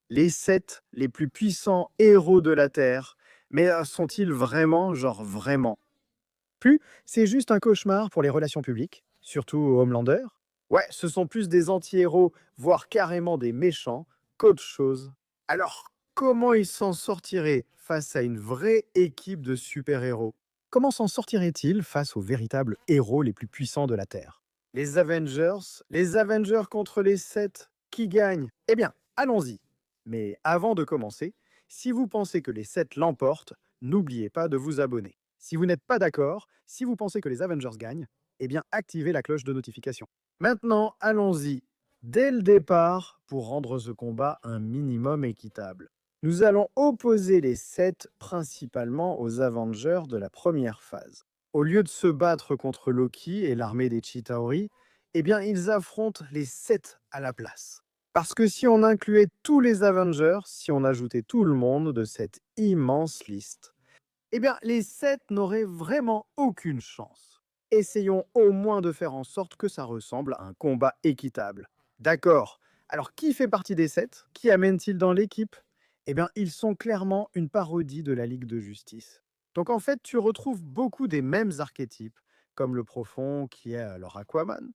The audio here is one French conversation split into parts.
Les 7 les plus puissants héros de la Terre. Mais sont-ils vraiment, genre vraiment? Plus, c'est juste un cauchemar pour les relations publiques, surtout Homelander. Ouais, ce sont plus des anti-héros, voire carrément des méchants, qu'autre chose. Alors, comment ils s'en sortiraient face à une vraie équipe de super-héros? Comment s'en sortiraient-ils face aux véritables héros les plus puissants de la Terre? Les Avengers contre les 7, qui gagne? Eh bien, allons-y. Mais avant de commencer, si vous pensez que les 7 l'emportent, n'oubliez pas de vous abonner. Si vous n'êtes pas d'accord, si vous pensez que les Avengers gagnent, eh bien activez la cloche de notification. Maintenant, allons-y. Dès le départ, pour rendre ce combat un minimum équitable. Nous allons opposer les 7 principalement aux Avengers de la première phase. Au lieu de se battre contre Loki et l'armée des Chitauri, eh bien ils affrontent les 7 à la place. Parce que si on incluait tous les Avengers, si on ajoutait tout le monde de cette immense liste, eh bien, les 7 n'auraient vraiment aucune chance. Essayons au moins de faire en sorte que ça ressemble à un combat équitable. D'accord. Alors, qui fait partie des 7? Qui amène-t-il dans l'équipe? Eh bien, ils sont clairement une parodie de la Ligue de Justice. Donc, en fait, tu retrouves beaucoup des mêmes archétypes, comme le profond qui est leur Aquaman.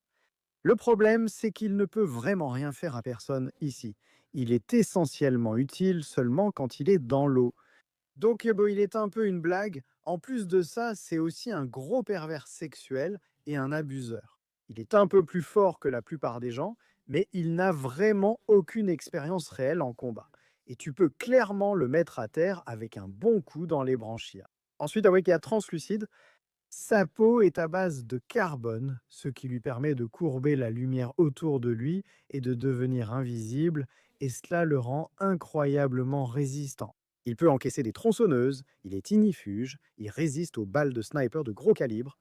Le problème, c'est qu'il ne peut vraiment rien faire à personne ici. Il est essentiellement utile seulement quand il est dans l'eau. Donc, bon, il est un peu une blague. En plus de ça, c'est aussi un gros pervers sexuel et un abuseur. Il est un peu plus fort que la plupart des gens, mais il n'a vraiment aucune expérience réelle en combat. Et tu peux clairement le mettre à terre avec un bon coup dans les branchias. Ensuite, avec la translucide, sa peau est à base de carbone, ce qui lui permet de courber la lumière autour de lui et de devenir invisible, et cela le rend incroyablement résistant. Il peut encaisser des tronçonneuses, il est ignifuge, il résiste aux balles de sniper de gros calibre.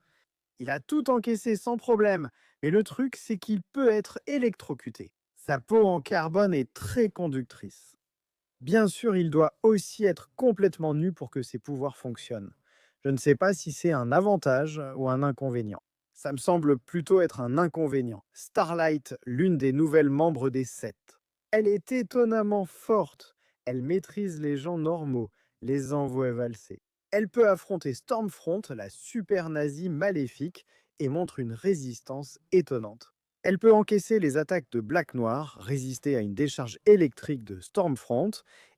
Il a tout encaissé sans problème, mais le truc c'est qu'il peut être électrocuté. Sa peau en carbone est très conductrice. Bien sûr, il doit aussi être complètement nu pour que ses pouvoirs fonctionnent. Je ne sais pas si c'est un avantage ou un inconvénient. Ça me semble plutôt être un inconvénient. Starlight, l'une des nouvelles membres des 7. Elle est étonnamment forte. Elle maîtrise les gens normaux, les envoie valser. Elle peut affronter Stormfront, la super nazie maléfique, et montre une résistance étonnante. Elle peut encaisser les attaques de Black Noir, résister à une décharge électrique de Stormfront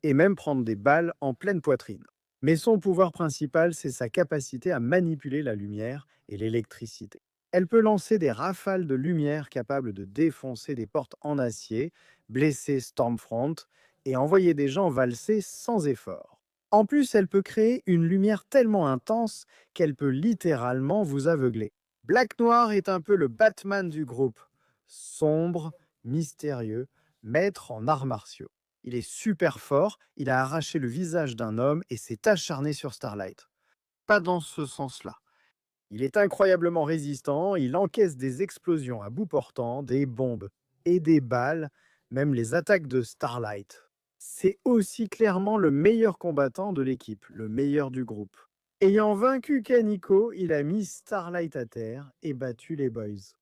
et même prendre des balles en pleine poitrine. Mais son pouvoir principal, c'est sa capacité à manipuler la lumière et l'électricité. Elle peut lancer des rafales de lumière capables de défoncer des portes en acier, blesser Stormfront et envoyer des gens valser sans effort. En plus, elle peut créer une lumière tellement intense qu'elle peut littéralement vous aveugler. Black Noir est un peu le Batman du groupe. Sombre, mystérieux, maître en arts martiaux. Il est super fort, il a arraché le visage d'un homme et s'est acharné sur Starlight. Pas dans ce sens-là. Il est incroyablement résistant, il encaisse des explosions à bout portant, des bombes et des balles, même les attaques de Starlight. C'est aussi clairement le meilleur combattant de l'équipe, le meilleur du groupe. Ayant vaincu Kaniko, il a mis Starlight à terre et battu les Boys.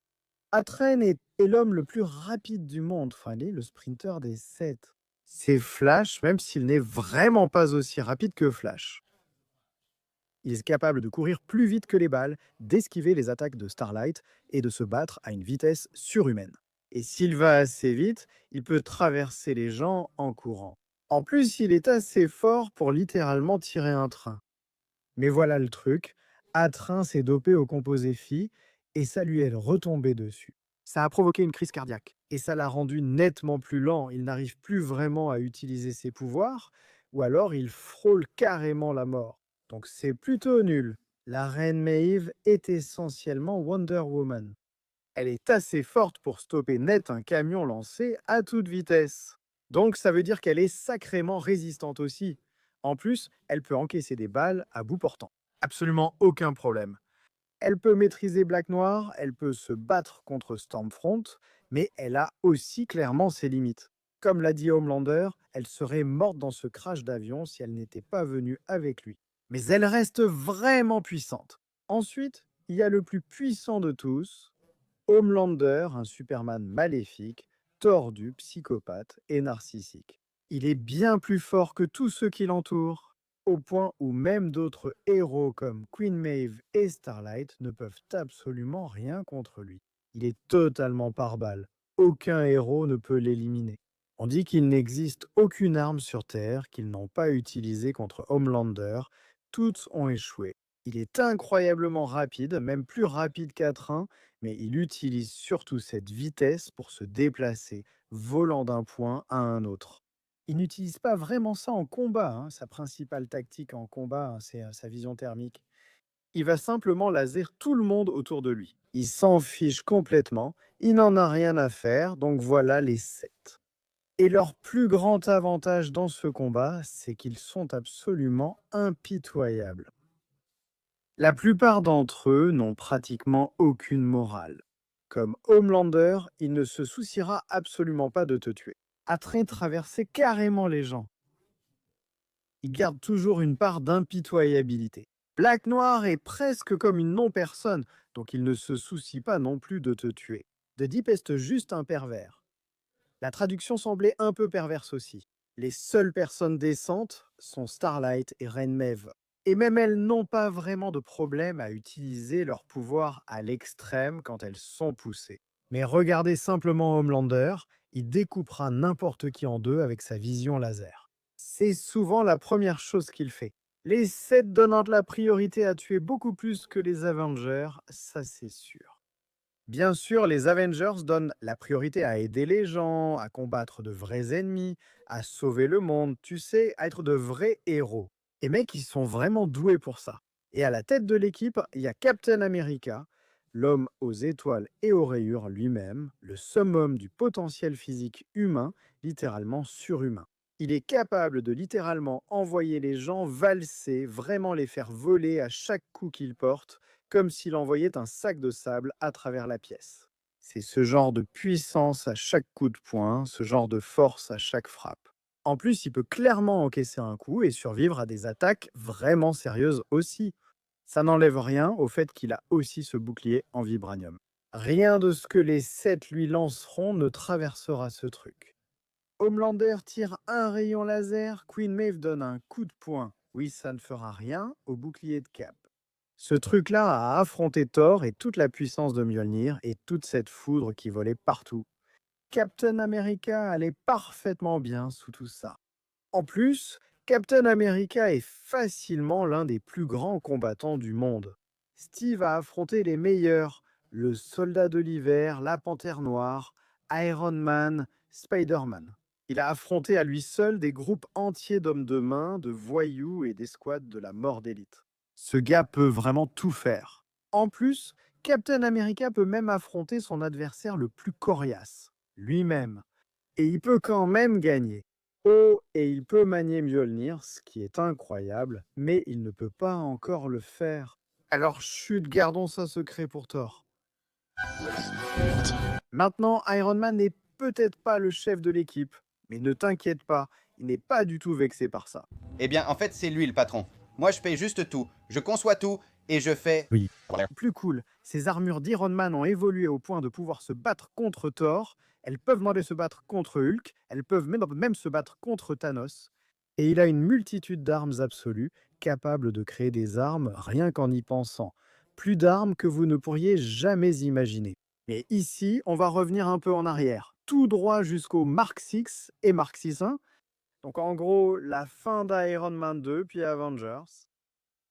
Atren est l'homme le plus rapide du monde, enfin, il est le sprinter des 7. C'est Flash, même s'il n'est vraiment pas aussi rapide que Flash. Il est capable de courir plus vite que les balles, d'esquiver les attaques de Starlight et de se battre à une vitesse surhumaine. Et s'il va assez vite, il peut traverser les gens en courant. En plus, il est assez fort pour littéralement tirer un train. Mais voilà le truc, Atrein s'est dopé au composé Phi et ça lui est retombé dessus. Ça a provoqué une crise cardiaque et ça l'a rendu nettement plus lent. Il n'arrive plus vraiment à utiliser ses pouvoirs ou alors il frôle carrément la mort. Donc c'est plutôt nul. La reine Maeve est essentiellement Wonder Woman. Elle est assez forte pour stopper net un camion lancé à toute vitesse. Donc ça veut dire qu'elle est sacrément résistante aussi. En plus, elle peut encaisser des balles à bout portant. Absolument aucun problème. Elle peut maîtriser Black Noir, elle peut se battre contre Stormfront, mais elle a aussi clairement ses limites. Comme l'a dit Homelander, elle serait morte dans ce crash d'avion si elle n'était pas venue avec lui. Mais elle reste vraiment puissante. Ensuite, il y a le plus puissant de tous, Homelander, un Superman maléfique, tordu, psychopathe et narcissique. Il est bien plus fort que tous ceux qui l'entourent, au point où même d'autres héros comme Queen Maeve et Starlight ne peuvent absolument rien contre lui. Il est totalement pare balles. Aucun héros ne peut l'éliminer. On dit qu'il n'existe aucune arme sur Terre qu'ils n'ont pas utilisée contre Homelander. Toutes ont échoué. Il est incroyablement rapide, même plus rapide qu'A-Train, mais il utilise surtout cette vitesse pour se déplacer, volant d'un point à un autre. Il n'utilise pas vraiment ça en combat, hein. Sa principale tactique en combat, hein, c'est sa vision thermique. Il va simplement laser tout le monde autour de lui. Il s'en fiche complètement, il n'en a rien à faire, donc voilà les 7. Et leur plus grand avantage dans ce combat, c'est qu'ils sont absolument impitoyables. La plupart d'entre eux n'ont pratiquement aucune morale. Comme Homelander, il ne se souciera absolument pas de te tuer. Après traverser carrément les gens, il garde toujours une part d'impitoyabilité. Black Noir est presque comme une non-personne, donc il ne se soucie pas non plus de te tuer. The Deep est juste un pervers. La traduction semblait un peu perverse aussi. Les seules personnes décentes sont Starlight et Reine Maeve. Et même elles n'ont pas vraiment de problème à utiliser leur pouvoir à l'extrême quand elles sont poussées. Mais regardez simplement Homelander, il découpera n'importe qui en deux avec sa vision laser. C'est souvent la première chose qu'il fait. Les 7 donnant de la priorité à tuer beaucoup plus que les Avengers, ça c'est sûr. Bien sûr, les Avengers donnent la priorité à aider les gens, à combattre de vrais ennemis, à sauver le monde, tu sais, à être de vrais héros. Et mecs, ils sont vraiment doués pour ça. Et à la tête de l'équipe, il y a Captain America, l'homme aux étoiles et aux rayures lui-même, le summum du potentiel physique humain, littéralement surhumain. Il est capable de littéralement envoyer les gens valser, vraiment les faire voler à chaque coup qu'il porte, comme s'il envoyait un sac de sable à travers la pièce. C'est ce genre de puissance à chaque coup de poing, ce genre de force à chaque frappe. En plus, il peut clairement encaisser un coup et survivre à des attaques vraiment sérieuses aussi. Ça n'enlève rien au fait qu'il a aussi ce bouclier en vibranium. Rien de ce que les 7 lui lanceront ne traversera ce truc. Homelander tire un rayon laser, Queen Maeve donne un coup de poing. Oui, ça ne fera rien au bouclier de Cap. Ce truc-là a affronté Thor et toute la puissance de Mjolnir et toute cette foudre qui volait partout. Captain America allait parfaitement bien sous tout ça. En plus, Captain America est facilement l'un des plus grands combattants du monde. Steve a affronté les meilleurs, le Soldat de l'Hiver, la Panthère Noire, Iron Man, Spider-Man. Il a affronté à lui seul des groupes entiers d'hommes de main, de voyous et d'escouades de la mort d'élite. Ce gars peut vraiment tout faire. En plus, Captain America peut même affronter son adversaire le plus coriace, lui-même. Et il peut quand même gagner. Oh, et il peut manier Mjolnir, ce qui est incroyable, mais il ne peut pas encore le faire. Alors chut, gardons ça secret pour Thor. Maintenant, Iron Man n'est peut-être pas le chef de l'équipe, mais ne t'inquiète pas, il n'est pas du tout vexé par ça. Eh bien, en fait, c'est lui le patron. Moi, je paye juste tout. Je conçois tout et je fais... Oui. Plus cool, ces armures d'Iron Man ont évolué au point de pouvoir se battre contre Thor, elles peuvent même se battre contre Hulk, elles peuvent même se battre contre Thanos, et il a une multitude d'armes absolues, capables de créer des armes rien qu'en y pensant. Plus d'armes que vous ne pourriez jamais imaginer. Mais ici, on va revenir un peu en arrière, tout droit jusqu'au Mark VI et Mark VI. Donc en gros, la fin d'Iron Man 2 puis Avengers.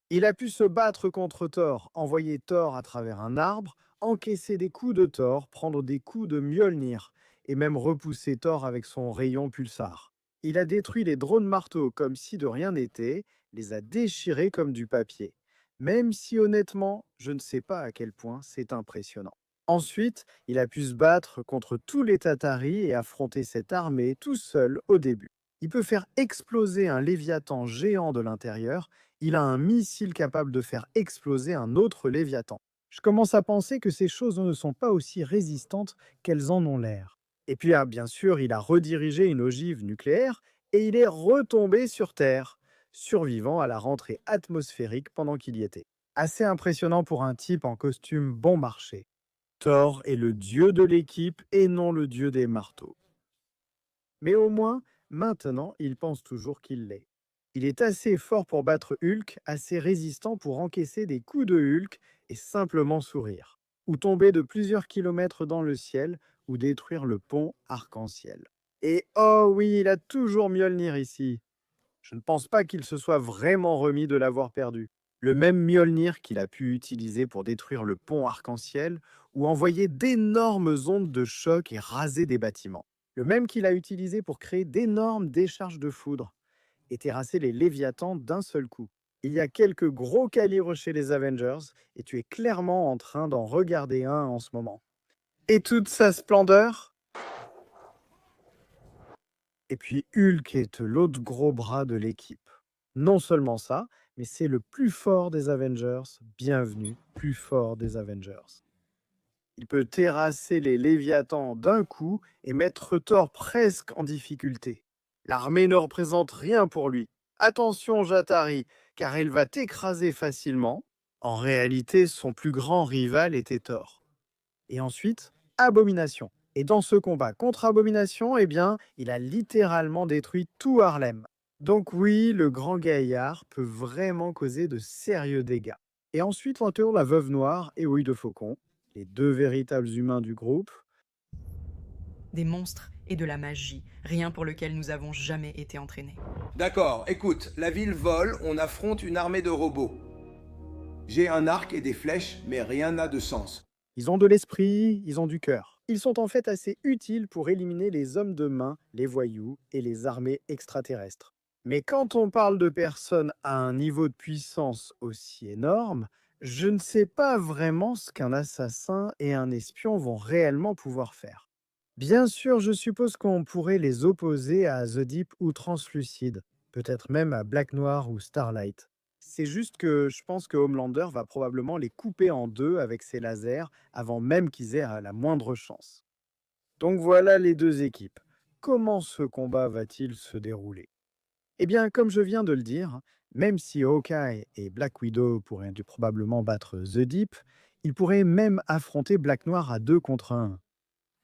Il a pu se battre contre Thor, envoyer Thor à travers un arbre, encaisser des coups de Thor, prendre des coups de Mjolnir, et même repousser Thor avec son rayon pulsar. Il a détruit les drones marteaux comme si de rien n'était, les a déchirés comme du papier. Même si honnêtement, je ne sais pas à quel point c'est impressionnant. Ensuite, il a pu se battre contre tous les Tataris et affronter cette armée tout seul au début. Il peut faire exploser un Léviathan géant de l'intérieur. Il a un missile capable de faire exploser un autre Léviathan. Je commence à penser que ces choses ne sont pas aussi résistantes qu'elles en ont l'air. Et puis, bien sûr, il a redirigé une ogive nucléaire et il est retombé sur Terre, survivant à la rentrée atmosphérique pendant qu'il y était. Assez impressionnant pour un type en costume bon marché. Thor est le dieu de l'équipe et non le dieu des marteaux. Mais au moins, Maintenant, il pense toujours qu'il l'est. Il est assez fort pour battre Hulk, assez résistant pour encaisser des coups de Hulk et simplement sourire. Ou tomber de plusieurs kilomètres dans le ciel, ou détruire le pont arc-en-ciel. Et oh oui, il a toujours Mjolnir ici. Je ne pense pas qu'il se soit vraiment remis de l'avoir perdu. Le même Mjolnir qu'il a pu utiliser pour détruire le pont arc-en-ciel ou envoyer d'énormes ondes de choc et raser des bâtiments. Le même qu'il a utilisé pour créer d'énormes décharges de foudre et terrasser les Léviathans d'un seul coup. Il y a quelques gros calibres chez les Avengers et tu es clairement en train d'en regarder un en ce moment. Et toute sa splendeur. Et puis Hulk est l'autre gros bras de l'équipe. Non seulement ça, mais c'est le plus fort des Avengers. Bienvenue, plus fort des Avengers. Il peut terrasser les Léviathans d'un coup et mettre Thor presque en difficulté. L'armée ne représente rien pour lui. Attention Jatari, car il va t'écraser facilement. En réalité, son plus grand rival était Thor. Et ensuite, Abomination. Et dans ce combat contre Abomination, eh bien, il a littéralement détruit tout Harlem. Donc oui, le grand gaillard peut vraiment causer de sérieux dégâts. Et ensuite, on tourne la Veuve Noire et Œil de Faucon, les deux véritables humains du groupe. Des monstres et de la magie, rien pour lequel nous avons jamais été entraînés. D'accord, écoute, la ville vole, on affronte une armée de robots. J'ai un arc et des flèches, mais rien n'a de sens. Ils ont de l'esprit, ils ont du cœur. Ils sont en fait assez utiles pour éliminer les hommes de main, les voyous et les armées extraterrestres. Mais quand on parle de personnes à un niveau de puissance aussi énorme, je ne sais pas vraiment ce qu'un assassin et un espion vont réellement pouvoir faire. Bien sûr, je suppose qu'on pourrait les opposer à The Deep ou Translucide, peut-être même à Black Noir ou Starlight. C'est juste que je pense que Homelander va probablement les couper en deux avec ses lasers avant même qu'ils aient la moindre chance. Donc voilà les deux équipes. Comment ce combat va-t-il se dérouler? Eh bien, comme je viens de le dire, même si Hawkeye et Black Widow pourraient probablement battre The Deep, ils pourraient même affronter Black Noir à 2 contre 1.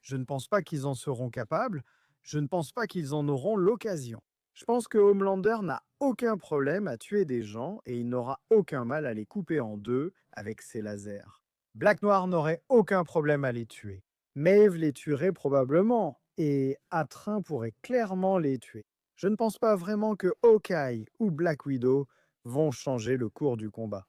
Je ne pense pas qu'ils en seront capables, je ne pense pas qu'ils en auront l'occasion. Je pense que Homelander n'a aucun problème à tuer des gens et il n'aura aucun mal à les couper en deux avec ses lasers. Black Noir n'aurait aucun problème à les tuer. Maeve les tuerait probablement et Atrin pourrait clairement les tuer. Je ne pense pas vraiment que Hawkeye ou Black Widow vont changer le cours du combat.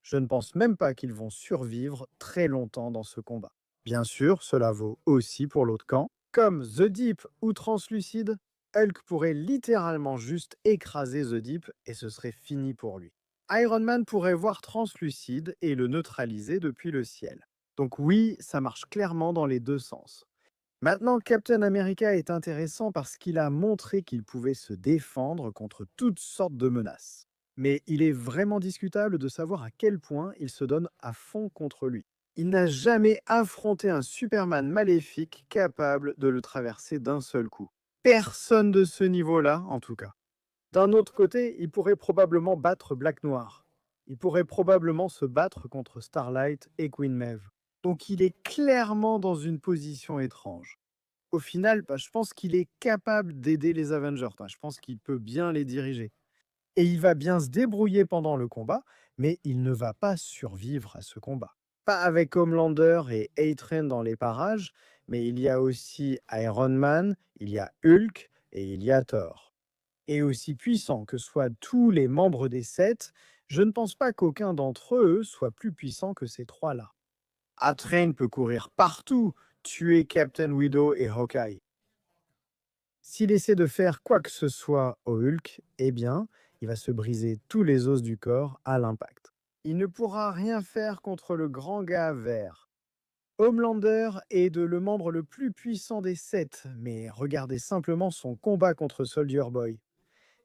Je ne pense même pas qu'ils vont survivre très longtemps dans ce combat. Bien sûr, cela vaut aussi pour l'autre camp. Comme The Deep ou Translucide, Hulk pourrait littéralement juste écraser The Deep et ce serait fini pour lui. Iron Man pourrait voir Translucide et le neutraliser depuis le ciel. Donc oui, ça marche clairement dans les deux sens. Maintenant, Captain America est intéressant parce qu'il a montré qu'il pouvait se défendre contre toutes sortes de menaces. Mais il est vraiment discutable de savoir à quel point il se donne à fond contre lui. Il n'a jamais affronté un Superman maléfique capable de le traverser d'un seul coup. Personne de ce niveau-là, en tout cas. D'un autre côté, il pourrait probablement battre Black Noir. Il pourrait probablement se battre contre Starlight et Queen Maeve. Donc il est clairement dans une position étrange. Au final, je pense qu'il est capable d'aider les Avengers. Je pense qu'il peut bien les diriger. Et il va bien se débrouiller pendant le combat, mais il ne va pas survivre à ce combat. Pas avec Homelander et A-Train dans les parages, mais il y a aussi Iron Man, il y a Hulk et il y a Thor. Et aussi puissants que soient tous les membres des Sept, je ne pense pas qu'aucun d'entre eux soit plus puissant que ces trois-là. A-Train peut courir partout, tuer Captain Widow et Hawkeye. S'il essaie de faire quoi que ce soit au Hulk, eh bien, il va se briser tous les os du corps à l'impact. Il ne pourra rien faire contre le grand gars vert. Homelander est le membre le plus puissant des Sept, mais regardez simplement son combat contre Soldier Boy.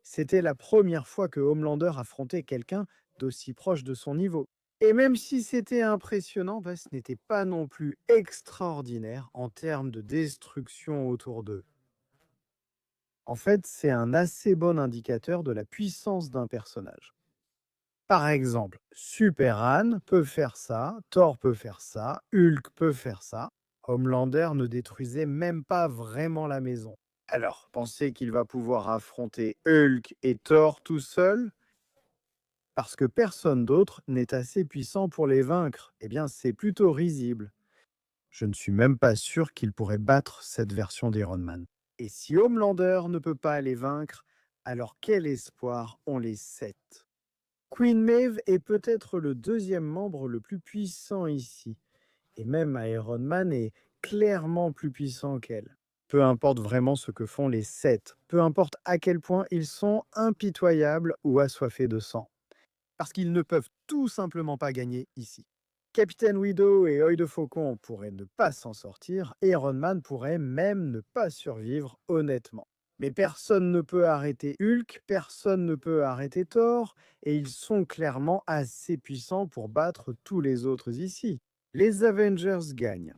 C'était la première fois que Homelander affrontait quelqu'un d'aussi proche de son niveau. Et même si c'était impressionnant, ce n'était pas non plus extraordinaire en termes de destruction autour d'eux. En fait, c'est un assez bon indicateur de la puissance d'un personnage. Par exemple, Super-Han peut faire ça, Thor peut faire ça, Hulk peut faire ça. Homelander ne détruisait même pas vraiment la maison. Alors, pensez qu'il va pouvoir affronter Hulk et Thor tout seul? Parce que personne d'autre n'est assez puissant pour les vaincre. Eh bien, c'est plutôt risible. Je ne suis même pas sûr qu'il pourrait battre cette version d'Iron Man. Et si Homelander ne peut pas les vaincre, alors quel espoir ont les sept? Queen Maeve est peut-être le deuxième membre le plus puissant ici. Et même Iron Man est clairement plus puissant qu'elle. Peu importe vraiment ce que font les sept, peu importe à quel point ils sont impitoyables ou assoiffés de sang. Parce qu'ils ne peuvent tout simplement pas gagner ici. Capitaine Widow et Œil de Faucon pourraient ne pas s'en sortir, et Iron Man pourrait même ne pas survivre honnêtement. Mais personne ne peut arrêter Hulk, personne ne peut arrêter Thor, et ils sont clairement assez puissants pour battre tous les autres ici. Les Avengers gagnent.